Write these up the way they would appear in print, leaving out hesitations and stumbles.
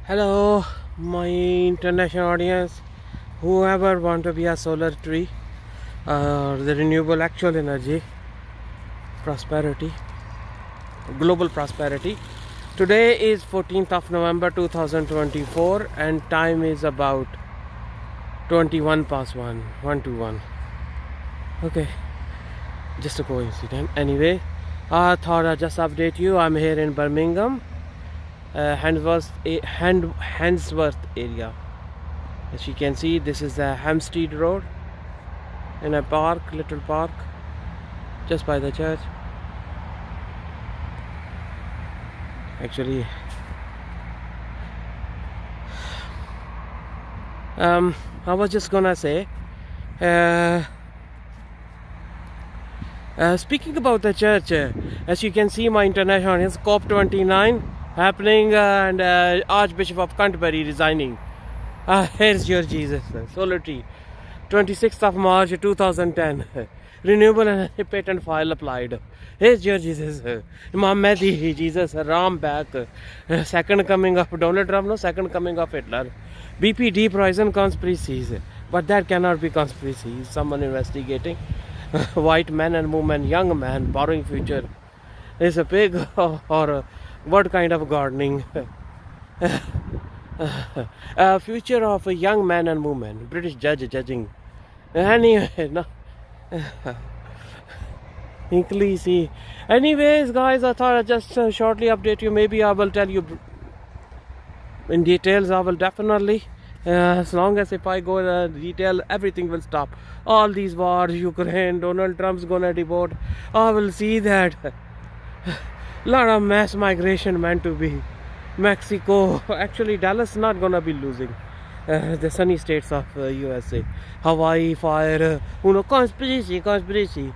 Hello, my international audience. Whoever want to be a solar tree, the renewable actual energy, prosperity, global prosperity. Today is 14th of November 2024, and time is about 21 past 1:1. Okay, just a coincidence. Anyway, I thought I'd just update you. I'm here in Birmingham, Handsworth area. As you can see, this is the Hampstead Road in a park, little park, just by the church. Actually, I was just gonna say, speaking about the church, as you can see, my international audience, COP29 happening, and Archbishop of Canterbury resigning. Here's your Jesus, solar tree, 26th of March 2010. Renewable energy patent file applied. Here's your Jesus, Imam Mahdi, Jesus, Ram back, second coming of Donald Trump, no, second coming of Hitler. BP deep horizon conspiracies, but that cannot be conspiracy. Someone investigating. White men and women, young man borrowing future. Is a pig or what kind of gardening? Future of a young man and woman. British judge judging. Anyway, no. See. Anyways, guys, I thought I'd just shortly update you. Maybe I will tell you in details. I will definitely. As long as if I go in detail, everything will stop. All these wars, Ukraine, Donald Trump's gonna deport. I will see that. Lot of mass migration meant to be. Mexico, actually Dallas not gonna be losing. The sunny states of USA. Hawaii fire, conspiracy.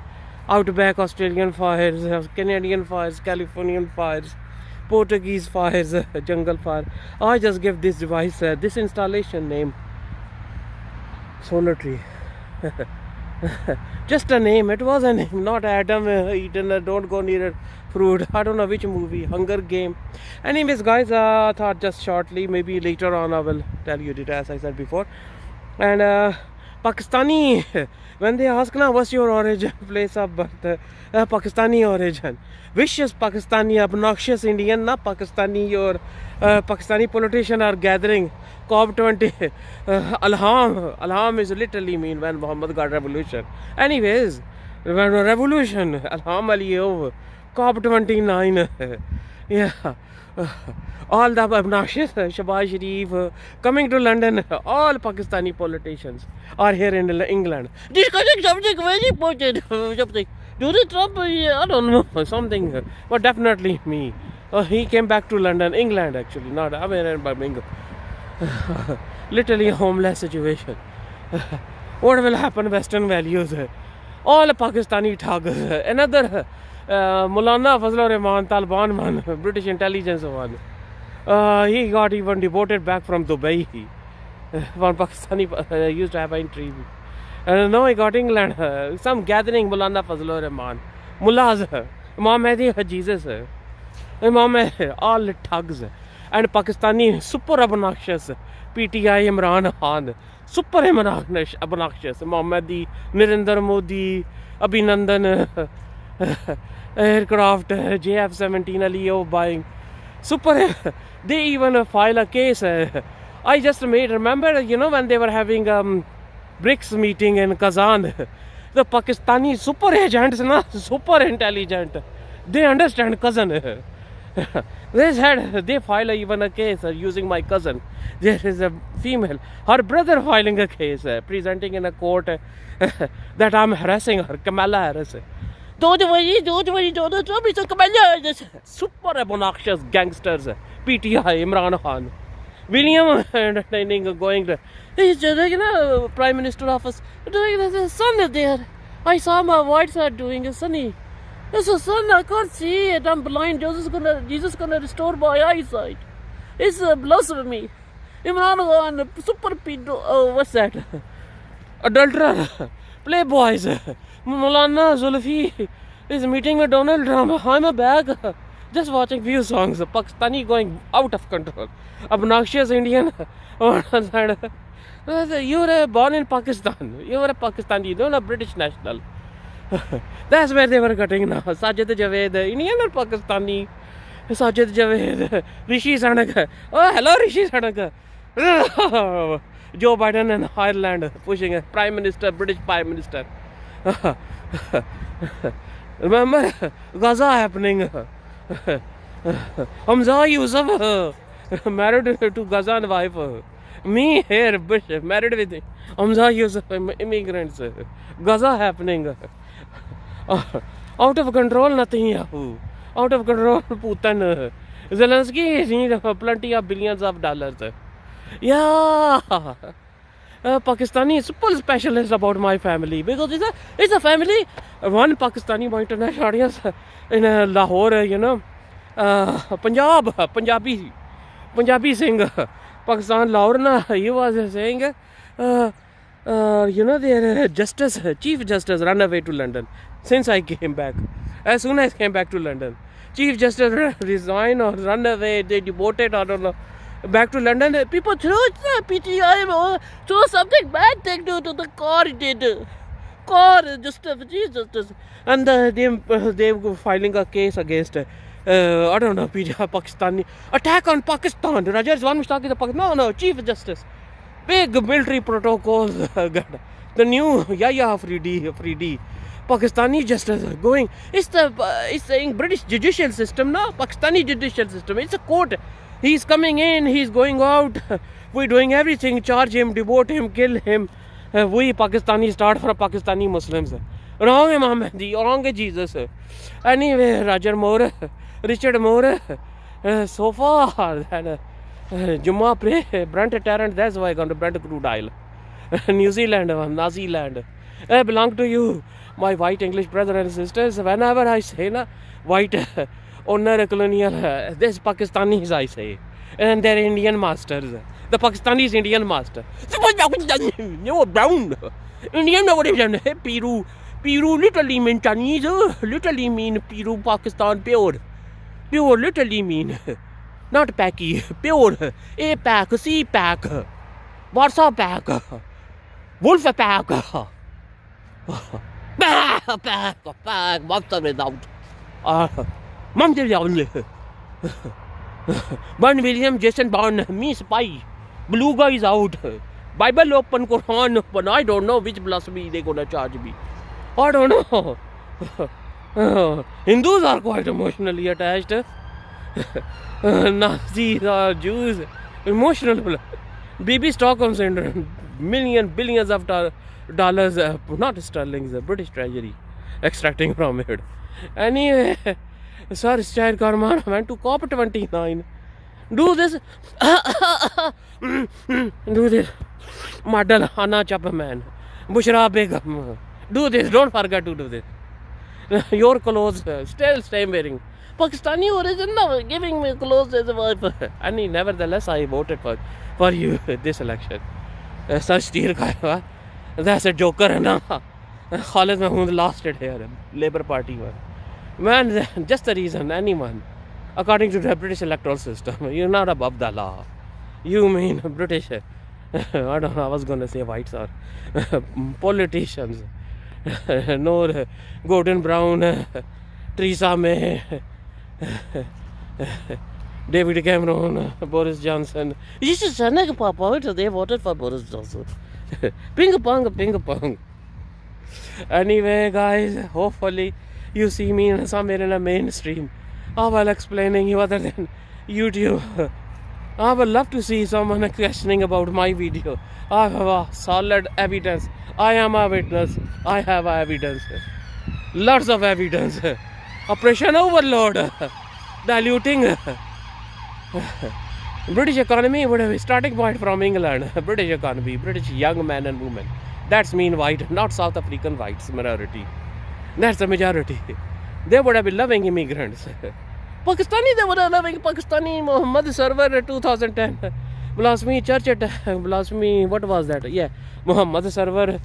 Outback Australian fires, Canadian fires, Californian fires, Portuguese fires, jungle fire. I just give this device, this installation name, solar tree. Just a name, it was a name, not Adam eaten, don't go near fruit. I don't know which movie, Hunger Game. Anyways, guys, I thought just shortly, maybe later on I will tell you it, as I said before. And Pakistani, when they ask now what's your origin, place of birth, Pakistani origin. Vicious Pakistani, obnoxious Indian, not Pakistani, your Pakistani politician are gathering. COP20, Alham is literally mean when Muhammad got revolution. Anyways, when revolution, Alham Aliyov, COP29, yeah. All the obnoxious Shahbaz Sharif coming to London, all Pakistani politicians are here in England. Discussing something very important, something. Do the Trump, I don't know, something, but definitely me. He came back to London, England actually, not I'm here in Birmingham. Literally a homeless situation. What will happen? Western values. All Pakistani thugs. Another Maulana Fazlur Rahman, Taliban man, British intelligence one. He got even deported back from Dubai. One Pakistani used to have an interview. No, he got England. Some gathering Maulana Fazlur Rahman. Mullahs. Imam Mahdi, Jesus. Imam Mahdi, all thugs. And Pakistani super obnoxious. PTI Imran Khan. Super obnoxious. Mohammadi, Narendra Modi, Abhinandan, aircraft, JF-17 Leo buying. Super. They even file a case. I just remember, when they were having BRICS meeting in Kazan. The Pakistani super agents, super intelligent. They understand cousin. They file even a case using my cousin. There is a female, her brother filing a case, presenting in a court that I'm harassing her, Kamala Harris. Don't worry, Donald Trump is a Kamala Harris. Super obnoxious gangsters, PTI, Imran Khan. William entertaining, going to, he's Prime Minister office, doing the sun is there. I saw my white side doing a sunny. It's a sun, I can't see it. I'm blind. Jesus gonna restore my eyesight. It's blasphemy. Imran Khan, super pedo. Oh, what's that? Adulterer, playboys. Maulana Zulfi is meeting with Donald Trump. I'm a bag. Just watching few songs, Pakistani going out of control. Obnoxious Indian on one side. You were born in Pakistan. You were a Pakistani, you're not a British national. That's where they were cutting now. Sajid Javed, Indian or Pakistani? Sajid Javed, Rishi Sunak. Oh, hello, Rishi Sunak. Joe Biden and Ireland pushing a Prime Minister, British Prime Minister. Remember Gaza happening. Hamza Yusuf married to Gazan wife. Me here, married with Hamza Yusuf, immigrants. Gaza happening. Out of control, nothing. Yahoo. Out of control, Putin. Zelensky needs plenty of billions of dollars. Yeah. Pakistani is super specialist about my family because it's a family. One Pakistani, my international audience in Lahore, you know, Punjabi singer, Pakistan Lahore, he was saying, you know, their Chief Justice ran away to London since I came back. As soon as I came back to London, Chief Justice resigned or run away, they deported, I don't know. Back to London, people threw PTI, threw something bad thing to the car. Justice, and they were filing a case against I don't know, PTI, Pakistani attack on Pakistan. Raja Rizwan Mushtaq is a Pakistan. No, Chief Justice, big military protocols. The new Yahya Afridi, Pakistani justice going. It's saying British judicial system, no, Pakistani judicial system. It's a court. He's coming in, he's going out. We're doing everything. Charge him, deport him, kill him. We Pakistani start for Pakistani Muslims. Wrong है Muhammad, wrong है Jesus. Anyway, Richard Moore, so far, Jumma pray, Brent Tarrant, that's why I gone to Brent Crude Isle. New Zealand, Nazi land. I belong to you, my white English brothers and sisters. Whenever I say na, white owner colonial, this Pakistanis I say, and they're Indian masters. The Pakistanis Indian master. No brown. Indian nobody. Peru literally mean Chinese. Literally mean Peru, Pakistan, pure. Pure literally mean not packy. Pure. A pack, C pack, Warsaw pack, Wolf pack. Pack. Monster without. Monster only. Burn William, Jason Bourne, me spy. Blue guy is out. Bible open, Quran open. I don't know which blasphemy they gonna charge me. I don't know. Hindus are quite emotionally attached. Nazis or Jews, emotional. BB Stockholm syndrome. Billions of dollars, not sterlings, British treasury, extracting from it. Anyway, Sir Syed Karman went to COP29. Do this. Do this. Madal Hana Chapman. Bushra Begum. Do this. Don't forget to do this. Your clothes still stay wearing. Pakistani origin now giving me clothes as a wife. And nevertheless, I voted for you this election. Such dear guy. That's a joker. Khalid Mahmood lost it here. Labour Party. Man, just the reason, anyone. According to the British electoral system, you're not above the law. You mean British, I don't know, I was going to say whites or politicians. No, Gordon Brown, Theresa May, David Cameron, Boris Johnson. You should send a pop out, they voted for Boris Johnson. Ping pong. Anyway, guys, hopefully you see me somewhere in a mainstream. While explaining you other than YouTube. I would love to see someone questioning about my video. I have a solid evidence. I am a witness. I have evidence. Lots of evidence. Operation Overload. Diluting. British economy would have a starting point from England. British economy. British young men and women. That's mean white, not South African whites minority. That's the majority. They would have been loving immigrants. Pakistani, they were loving Pakistani Muhammad Server 2010. Blasphemy church at blasphemy, what was that? Yeah, Muhammad Server.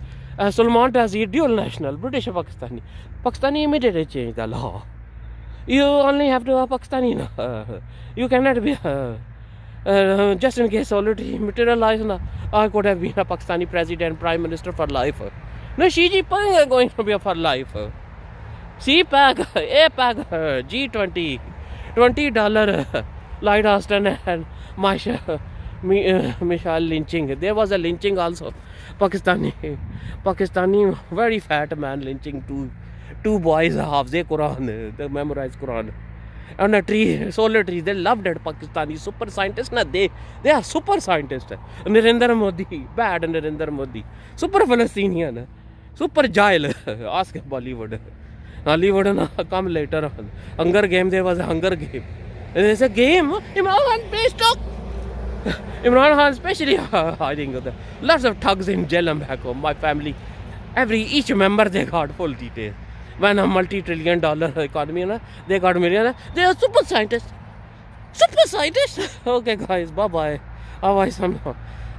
Salman Taseer, dual national, British Pakistani. Pakistani immediately changed the law. You only have to be Pakistani. You cannot be. Just in case already materialized, I could have been a Pakistani president, prime minister for life. No, Xi Jinping is going to be for life. CPAC, APAC, G20, $20 Lloyd Austin and Michelle lynching. There was a lynching also. Pakistani, very fat man lynching two boys, Hafze Quran, the memorized Quran. On a tree, solar tree, they loved it. Pakistani super scientists, they are super scientists. Narendra Modi, bad Narendra Modi, super Palestinian, super Jail. Ask Bollywood. Hollywood come later on. Hunger Game, there was a Hunger Game. There's a game. Imran Khan, please talk. Imran Khan, especially, I think lots of thugs in jail and back home. My family, each member they got full detail. When a multi-trillion-dollar economy, they got million. They are super scientists. Super scientists. Okay, guys, bye bye.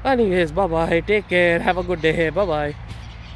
Anyways, bye bye. Take care. Have a good day. Bye bye.